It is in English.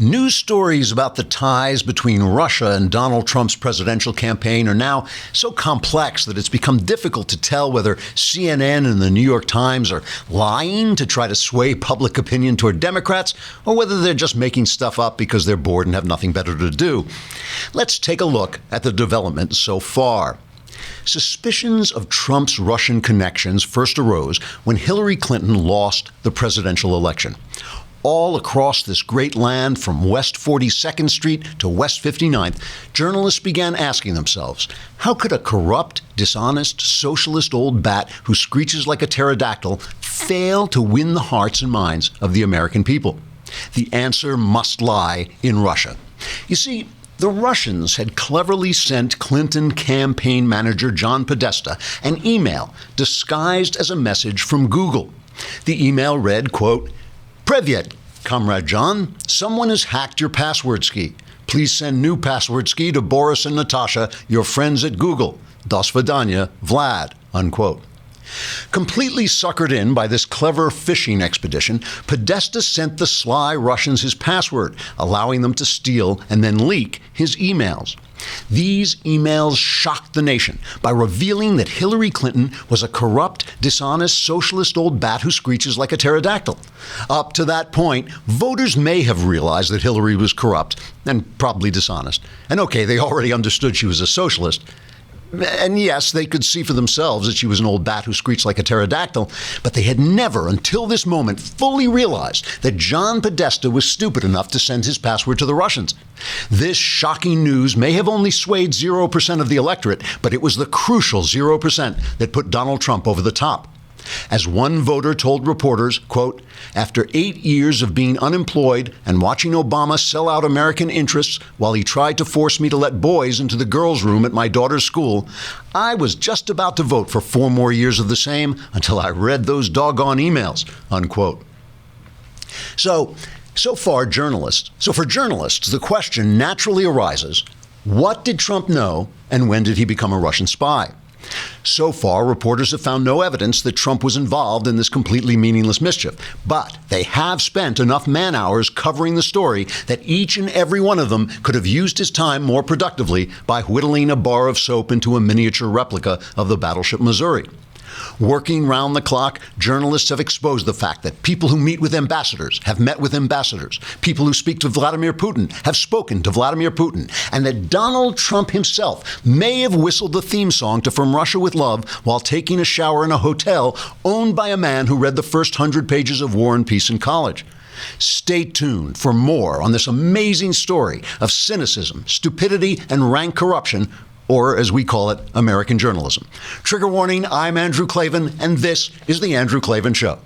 News stories about the ties between Russia and Donald Trump's presidential campaign are now so complex that it's become difficult to tell whether CNN and the New York Times are lying to try to sway public opinion toward Democrats, or whether they're just making stuff up because they're bored and have nothing better to do. Let's take a look at the developments so far. Suspicions of Trump's Russian connections first arose when Hillary Clinton lost the presidential election. All across this great land, from West 42nd Street to West 59th, journalists began asking themselves, how could a corrupt, dishonest, socialist old bat who screeches like a pterodactyl fail to win the hearts and minds of the American people? The answer must lie in Russia. You see, the Russians had cleverly sent Clinton campaign manager John Podesta an email disguised as a message from Google. The email read, quote, "Privyet, Comrade John, someone has hacked your password ski. Please send new password ski to Boris and Natasha, your friends at Google. Do svidaniya, Vlad," unquote. Completely suckered in by this clever phishing expedition, Podesta sent the sly Russians his password, allowing them to steal and then leak his emails. These emails shocked the nation by revealing that Hillary Clinton was a corrupt, dishonest, socialist old bat who screeches like a pterodactyl. Up to that point, voters may have realized that Hillary was corrupt and probably dishonest. And okay, they already understood she was a socialist. And yes, they could see for themselves that she was an old bat who screeched like a pterodactyl, but they had never, until this moment, fully realized that John Podesta was stupid enough to send his password to the Russians. This shocking news may have only swayed 0% of the electorate, but it was the crucial 0% that put Donald Trump over the top. As one voter told reporters, quote, "After 8 years of being unemployed and watching Obama sell out American interests while he tried to force me to let boys into the girls' room at my daughter's school, I was just about to vote for 4 more years of the same until I read those doggone emails," unquote. So for journalists, the question naturally arises, what did Trump know and when did he become a Russian spy? So far, reporters have found no evidence that Trump was involved in this completely meaningless mischief. But they have spent enough man-hours covering the story that each and every one of them could have used his time more productively by whittling a bar of soap into a miniature replica of the battleship Missouri. Working round the clock, journalists have exposed the fact that people who meet with ambassadors have met with ambassadors. People who speak to Vladimir Putin have spoken to Vladimir Putin. And that Donald Trump himself may have whistled the theme song to From Russia with Love while taking a shower in a hotel owned by a man who read the first 100 pages of War and Peace in college. Stay tuned for more on this amazing story of cynicism, stupidity, and rank corruption, or as we call it, American journalism. Trigger warning, I'm Andrew Klavan, and this is The Andrew Klavan Show.